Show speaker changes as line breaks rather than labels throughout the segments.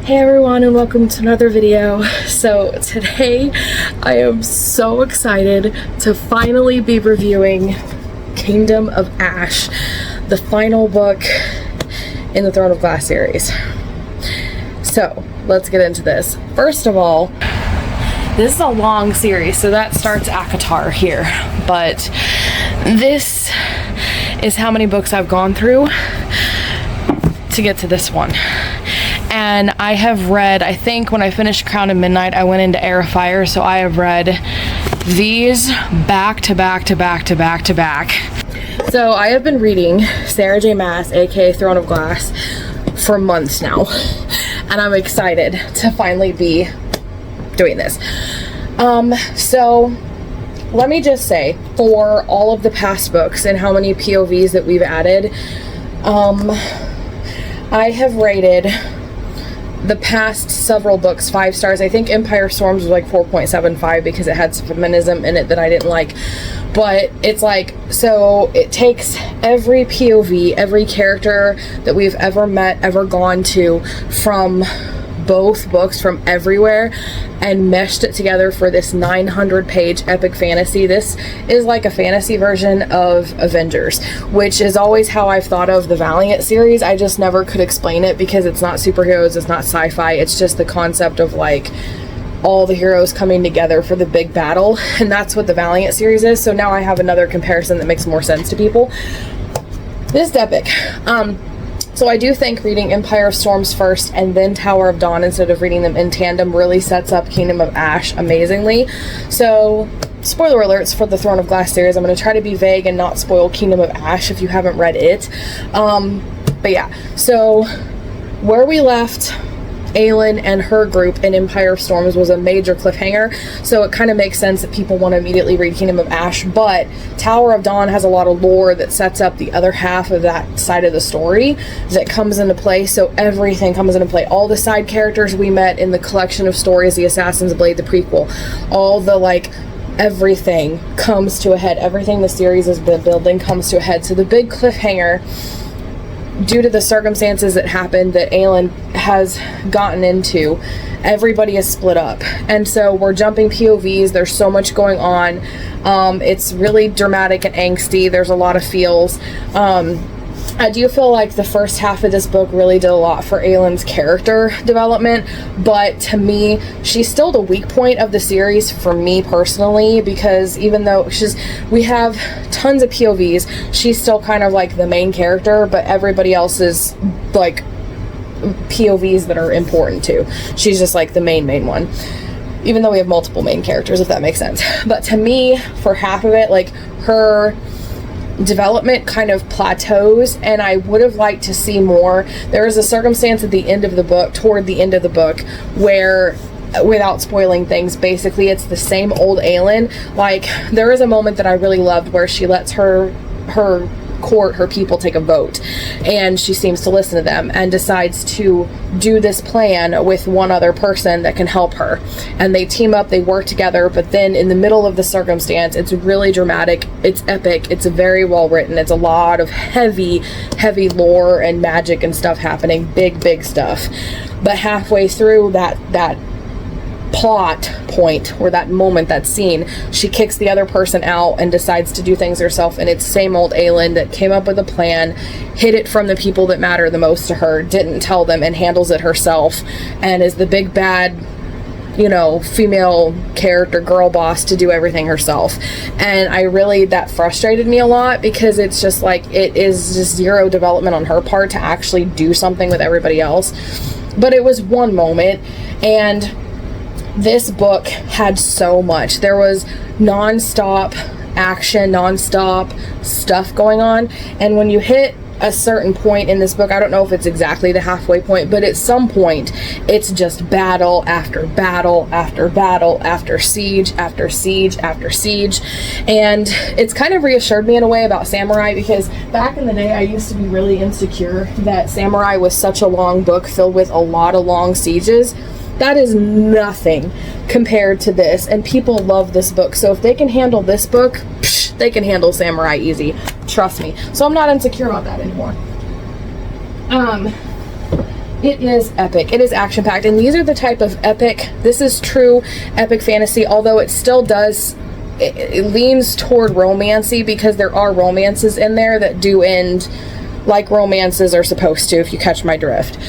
Hey everyone, and welcome to another video. So today I am so excited to finally be reviewing Kingdom of Ash, the final book in the Throne of Glass series. So let's get into this. First of all, this is a long series, so that starts ACOTAR here, but this is how many books I've gone through to get to this one. And I have read, I think when I finished Crown of Midnight, I went into Air of Fire, so I have read these back to back to back to back to back. So I have been reading Sara J Maas, aka Throne of Glass, for months now, and I'm excited to finally be doing this. So let me just say, for all of the past books and how many POVs that we've added, I have rated the past several books 5 stars. I think Empire Storms was like 4.75 because it had some feminism in it that I didn't like. But it's like, so it takes every POV, every character that we've ever met, ever gone to, from both books, from everywhere, and meshed it together for this 900-page epic fantasy. This is like a fantasy version of Avengers, which is always how I've thought of the Valiant series. I just never could explain it because it's not superheroes, it's not sci-fi, it's just the concept of like all the heroes coming together for the big battle, and that's what the Valiant series is. So now I have another comparison that makes more sense to people. This is epic. So I do think reading Empire of Storms first and then Tower of Dawn instead of reading them in tandem really sets up Kingdom of Ash amazingly. So, spoiler alerts for the Throne of Glass series. I'm going to try to be vague and not spoil Kingdom of Ash if you haven't read it. But yeah, so where we left Aelin and her group in Empire of Storms was a major cliffhanger, so it kind of makes sense that people want to immediately read Kingdom of Ash. But Tower of Dawn has a lot of lore that sets up the other half of that side of the story that comes into play, so everything comes into play. All the side characters we met in the collection of stories, the Assassin's Blade, the prequel, all the like everything comes to a head. Everything the series has been building comes to a head. So the big cliffhanger, due to the circumstances that happened that Aelin has gotten into, everybody is split up, and so we're jumping POVs. There's so much going on. It's really dramatic and angsty. There's a lot of feels. I do feel like the first half of this book really did a lot for Aelin's character development, but to me, she's still the weak point of the series for me personally, because even though we have tons of POVs, she's still kind of like the main character, but everybody else is like POVs that are important too. She's just like the main one, even though we have multiple main characters, if that makes sense. But to me, for half of it, like, her development kind of plateaus, and I would have liked to see more. There is a circumstance at the end of the book, toward the end of the book, where, without spoiling things, basically it's the same old Aelin. Like, there is a moment that I really loved where she lets her court, her people, take a vote, and she seems to listen to them and decides to do this plan with one other person that can help her, and they team up, they work together. But then in the middle of the circumstance, it's really dramatic, it's epic, it's very well written, it's a lot of heavy lore and magic and stuff happening, big stuff. But halfway through that plot point, or that moment, that scene, she kicks the other person out and decides to do things herself, and it's same old Aelin that came up with a plan, hid it from the people that matter the most to her, didn't tell them, and handles it herself, and is the big bad, you know, female character, girl boss, to do everything herself. And that frustrated me a lot, because it's just like, it is just zero development on her part to actually do something with everybody else. But it was one moment, and this book had so much. There was non-stop action, non-stop stuff going on, and when you hit a certain point in this book, I don't know if it's exactly the halfway point, but at some point it's just battle after battle after battle after siege after siege after siege. And it's kind of reassured me in a way about Samurai, because back in the day I used to be really insecure that Samurai was such a long book filled with a lot of long sieges. That is nothing compared to this, and people love this book. So if they can handle this book, they can handle Samurai easy. Trust me. So I'm not insecure about that anymore. It is epic. It is action-packed. And these are the type of epic, this is true epic fantasy, although it still does, it leans toward romancy, because there are romances in there that do end like romances are supposed to, if you catch my drift.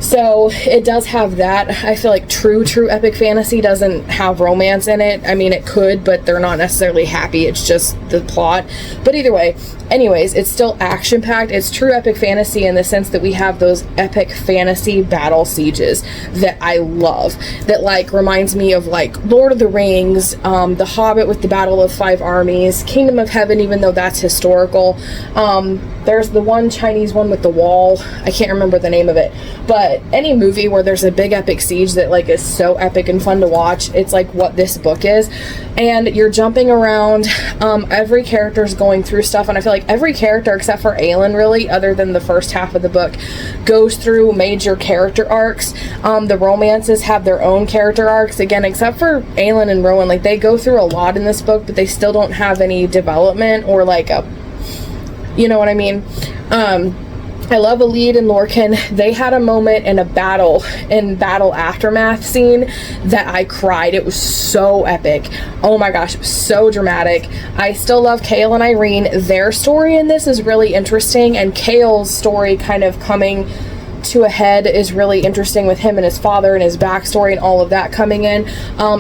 So it does have that. I feel like true epic fantasy doesn't have romance in it. I mean, it could, but they're not necessarily happy. It's just the plot. But either way, anyways, it's still action-packed. It's true epic fantasy in the sense that we have those epic fantasy battle sieges that I love. That, like, reminds me of, like, Lord of the Rings, The Hobbit with the Battle of Five Armies, Kingdom of Heaven, even though that's historical. There's the one Chinese one with the wall. I can't remember the name of it. But any movie where there's a big epic siege that, like, is so epic and fun to watch, it's like what this book is. And you're jumping around. Every character's going through stuff, and I feel like every character except for Aelin, really, other than the first half of the book, goes through major character arcs. The romances have their own character arcs, again, except for Aelin and Rowan. Like, they go through a lot in this book, but they still don't have any development or, like, a, you know what I mean? I love Elide and Lorcan. They had a moment in battle aftermath scene that I cried. It was so epic. Oh my gosh, so dramatic. I still love Chaol and Yrene. Their story in this is really interesting, and Chaol's story kind of coming to a head is really interesting, with him and his father and his backstory and all of that coming in.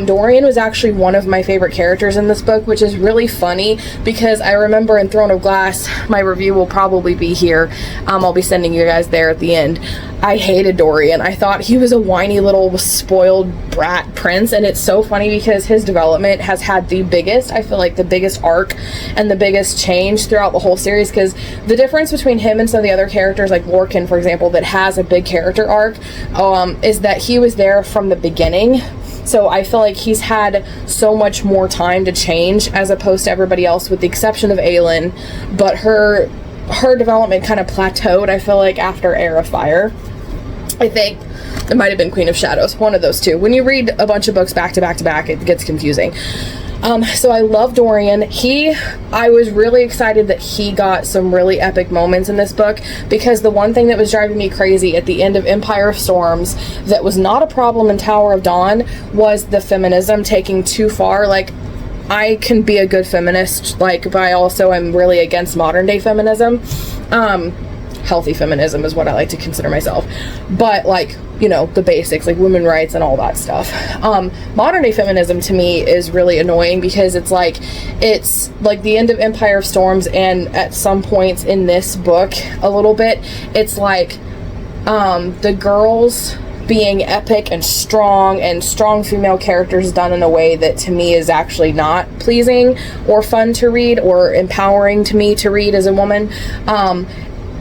Dorian was actually one of my favorite characters in this book, which is really funny because I remember in Throne of Glass, my review will probably be here. I'll be sending you guys there at the end. I hated Dorian. I thought he was a whiny little spoiled brat prince, and it's so funny because his development has had the biggest, I feel like the biggest arc and the biggest change throughout the whole series, because the difference between him and some of the other characters, like Lorcan, for example, that has a big character arc, is that he was there from the beginning. So I feel like he's had so much more time to change as opposed to everybody else, with the exception of Aelin. But her development kind of plateaued, I feel like, after Heir of Fire. I think it might have been Queen of Shadows, one of those two. When you read a bunch of books back to back to back, it gets confusing. So I love Dorian. I was really excited that he got some really epic moments in this book, because the one thing that was driving me crazy at the end of Empire of Storms that was not a problem in Tower of Dawn was the feminism taking too far. Like, I can be a good feminist, like, but I also am really against modern day feminism. Healthy feminism is what I like to consider myself. But, like, you know, the basics, like women's rights and all that stuff. Modern day feminism to me is really annoying, because it's like the end of Empire of Storms, and at some points in this book a little bit, it's like the girls being epic and strong female characters done in a way that to me is actually not pleasing or fun to read or empowering to me to read as a woman,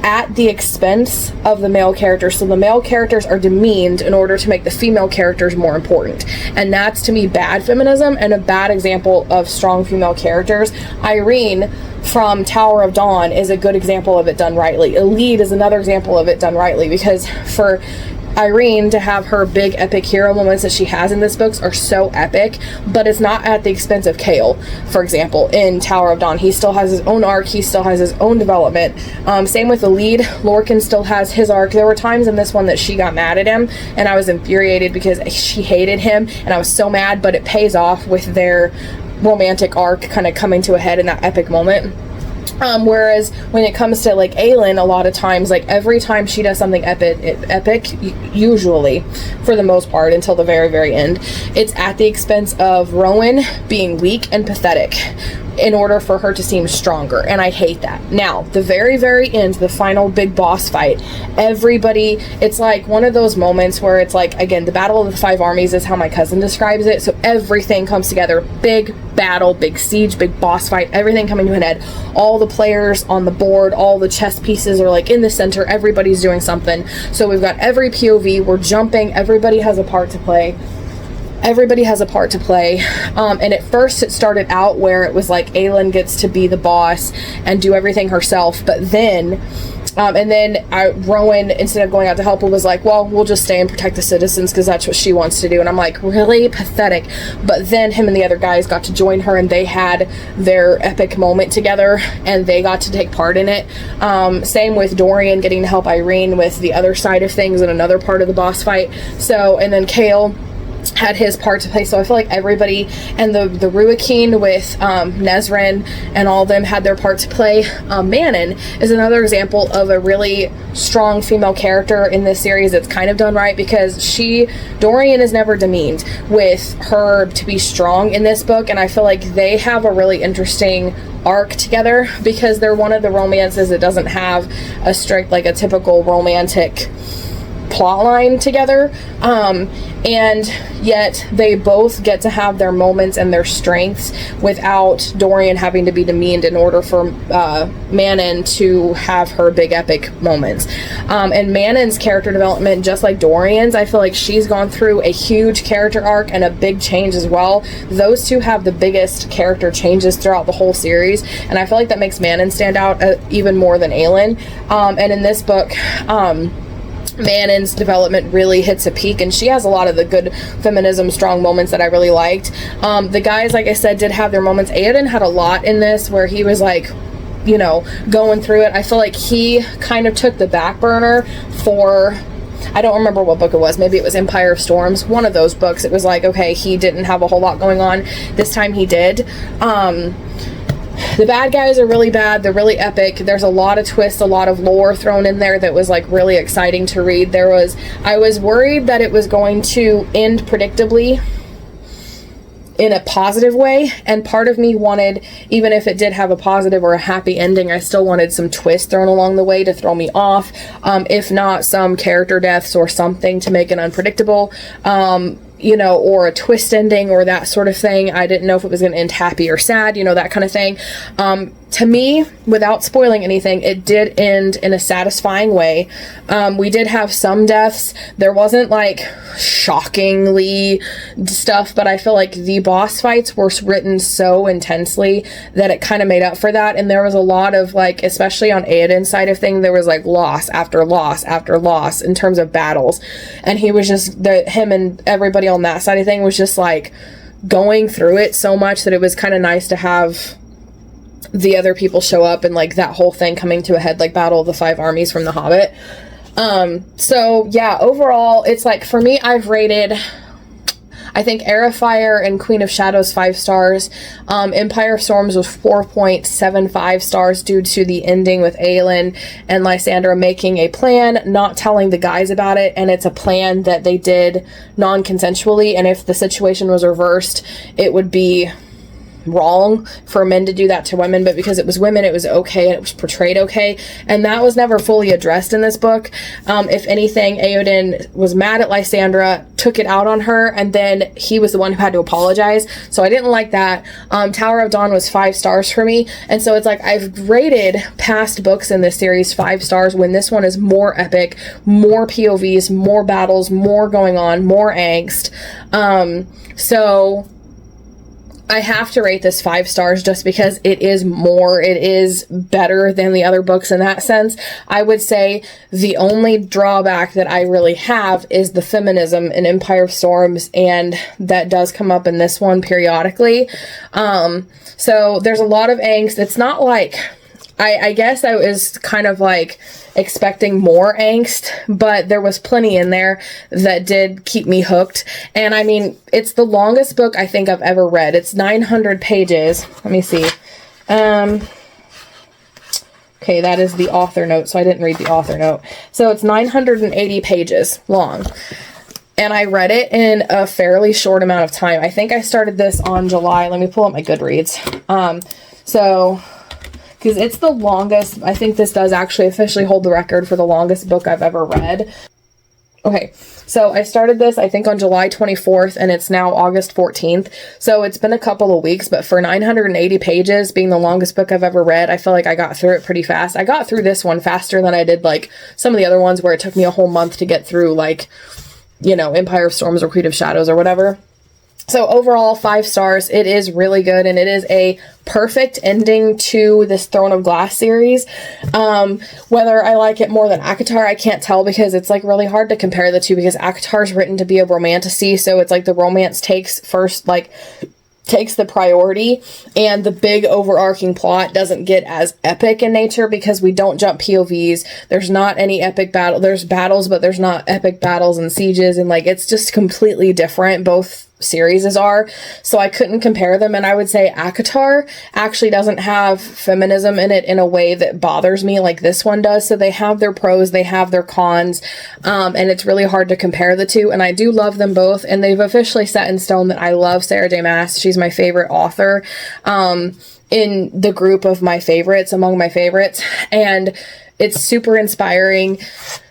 at the expense of the male characters. So the male characters are demeaned in order to make the female characters more important, and that's to me bad feminism and a bad example of strong female characters. Yrene from Tower of Dawn is a good example of it done rightly. Elide is another example of it done rightly, because for Yrene to have her big epic hero moments that she has in this books are so epic, but it's not at the expense of Chaol. For example, in Tower of Dawn, he still has his own arc, he still has his own development. Same with Elide. Lorcan still has his arc. There were times in this one that she got mad at him, and I was infuriated because she hated him, and I was so mad, but it pays off with their romantic arc kind of coming to a head in that epic moment. Whereas when it comes to, like, Aelin, a lot of times, like, every time she does something epic, usually, for the most part, until the very, very end, it's at the expense of Rowan being weak and pathetic in order for her to seem stronger, and I hate that. Now, the very, very end, the final big boss fight, everybody, it's like one of those moments where it's like, again, the Battle of the Five Armies is how my cousin describes it, so everything comes together, big battle, big siege, big boss fight, everything coming to an end, all the players on the board, all the chess pieces are like in the center, everybody's doing something, so we've got every POV, we're jumping, everybody has a part to play. And at first it started out where it was like Aelin gets to be the boss and do everything herself, but then And then Rowan, instead of going out to help her, was like, well, we'll just stay and protect the citizens because that's what she wants to do. And I'm like, really pathetic. But then him and the other guys got to join her, and they had their epic moment together, and they got to take part in it. Same with Dorian getting to help Irene with the other side of things in another part of the boss fight. So, and then Kale had his part to play. So I feel like everybody, and the Ruakeen with Nezrin and all of them had their part to play. Manon is another example of a really strong female character in this series that's kind of done right, because Dorian is never demeaned with her to be strong in this book, and I feel like they have a really interesting arc together because they're one of the romances that doesn't have a strict, like a typical romantic plot line together, and yet they both get to have their moments and their strengths without Dorian having to be demeaned in order for Manon to have her big epic moments. And Manon's character development, just like Dorian's, I feel like she's gone through a huge character arc and a big change as well. Those two have the biggest character changes throughout the whole series, and I feel like that makes Manon stand out even more than Aelin. And in this book, Manon's development really hits a peak, and she has a lot of the good feminism strong moments that I really liked. The guys, like I said, did have their moments. Aoden had a lot in this where he was like, you know, going through it. I feel like he kind of took the back burner for, I don't remember what book it was. Maybe it was Empire of Storms. One of those books. It was like, okay, he didn't have a whole lot going on. This time he did. The bad guys are really bad. They're really epic. There's a lot of twists, a lot of lore thrown in there that was like really exciting to read. I was worried that it was going to end predictably in a positive way, and part of me wanted, even if it did have a positive or a happy ending, I still wanted some twists thrown along the way to throw me off, if not some character deaths or something to make it unpredictable, you know, or a twist ending or that sort of thing. I didn't know if it was going to end happy or sad, you know, that kind of thing. To me, without spoiling anything, it did end in a satisfying way. We did have some deaths. There wasn't like shockingly stuff, but I feel like the boss fights were written so intensely that it kind of made up for that. And there was a lot of like, especially on Aoden's side of thing, there was like loss after loss after loss in terms of battles. And he was just, him and everybody on that side of thing was just like going through it so much that it was kind of nice to have the other people show up and like that whole thing coming to a head, like Battle of the Five Armies from The Hobbit. So yeah, overall, it's like, for me, I've rated, I think, Heir of Fire and Queen of Shadows 5 stars. Empire of Storms was 4.75 stars due to the ending with Aelin and Lysandra making a plan, not telling the guys about it, and it's a plan that they did non-consensually, and if the situation was reversed, it would be wrong for men to do that to women, but because it was women, it was okay, and it was portrayed okay, and that was never fully addressed in this book. If anything, Aoden was mad at Lysandra, took it out on her, and then he was the one who had to apologize, so I didn't like that. Tower of Dawn was 5 stars for me, and so it's like, I've rated past books in this series 5 stars when this one is more epic, more POVs, more battles, more going on, more angst. So I have to rate this 5 stars just because it is more, it is better than the other books in that sense. I would say the only drawback that I really have is the feminism in Empire of Storms, and that does come up in this one periodically. So there's a lot of angst. It's not like, I guess I was kind of like expecting more angst, but there was plenty in there that did keep me hooked. And I mean, it's the longest book I think I've ever read. It's 900 pages. Let me see. Okay, that is the author note, so I didn't read the author note. So it's 980 pages long. And I read it in a fairly short amount of time. I think I started this on July. Let me pull up my Goodreads. Because it's the longest, I think this does actually officially hold the record for the longest book I've ever read. Okay, so I started this, I think, on July 24th, and it's now August 14th. So it's been a couple of weeks, but for 980 pages, being the longest book I've ever read, I feel like I got through it pretty fast. I got through this one faster than I did, like, some of the other ones where it took me a whole month to get through, like, you know, Empire of Storms or Queen of Shadows or whatever. So overall, 5 stars. It is really good, and it is a perfect ending to this Throne of Glass series. Whether I like it more than ACOTAR, I can't tell, because it's like really hard to compare the two, because ACOTAR is written to be a romantasy, so it's like the romance takes the priority, and the big overarching plot doesn't get as epic in nature because we don't jump POVs. There's not any epic battle. There's battles, but there's not epic battles and sieges, and like it's just completely different. Both series are, so I couldn't compare them. And I would say ACOTAR actually doesn't have feminism in it in a way that bothers me like this one does. So they have their pros, they have their cons, and it's really hard to compare the two. And I do love them both, and they've officially set in stone that I love Sara J. Maas. She's my favorite author in the group of my favorites, among my favorites, and it's super inspiring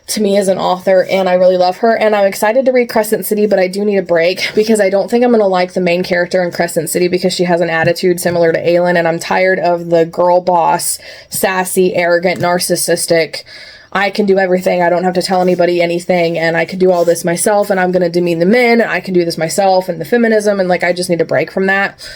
to me as an author, and I really love her. And I'm excited to read Crescent City, but I do need a break because I don't think I'm going to like the main character in Crescent City, because she has an attitude similar to Aelin, and I'm tired of the girl boss, sassy, arrogant, narcissistic, I can do everything, I don't have to tell anybody anything, and I can do all this myself, and I'm going to demean the men, and I can do this myself, and the feminism, and like I just need a break from that.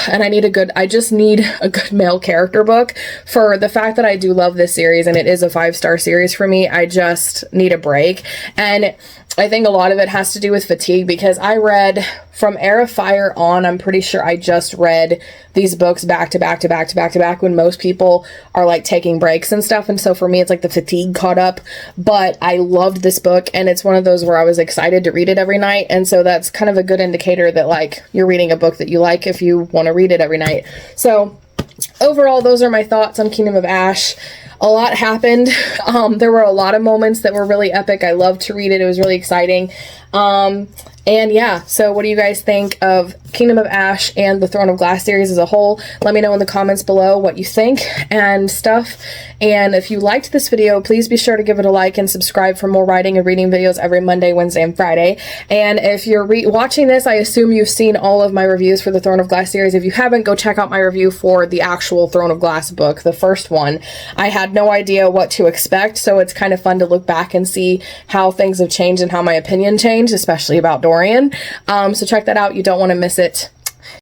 And I just need a good male character book. For the fact that I do love this series, and it is a 5-star series for me, I just need a break. And I think a lot of it has to do with fatigue, because I read from Heir of Fire on, I'm pretty sure I just read these books back to back to back to back to back when most people are like taking breaks and stuff. And so for me, it's like the fatigue caught up, but I loved this book, and it's one of those where I was excited to read it every night. And so that's kind of a good indicator that like you're reading a book that you like if you want to read it every night. So overall, those are my thoughts on Kingdom of Ash. A lot happened. There were a lot of moments that were really epic. I loved to read it. It was really exciting. And yeah, so what do you guys think of Kingdom of Ash and the Throne of Glass series as a whole? Let me know in the comments below what you think and stuff. And if you liked this video, please be sure to give it a like and subscribe for more writing and reading videos every Monday, Wednesday, and Friday. And if you're watching this, I assume you've seen all of my reviews for the Throne of Glass series. If you haven't, go check out my review for the actual Throne of Glass book, the first one. I had no idea what to expect, so it's kind of fun to look back and see how things have changed and how my opinion changed, especially about Dorian. So check that out. You don't want to miss it.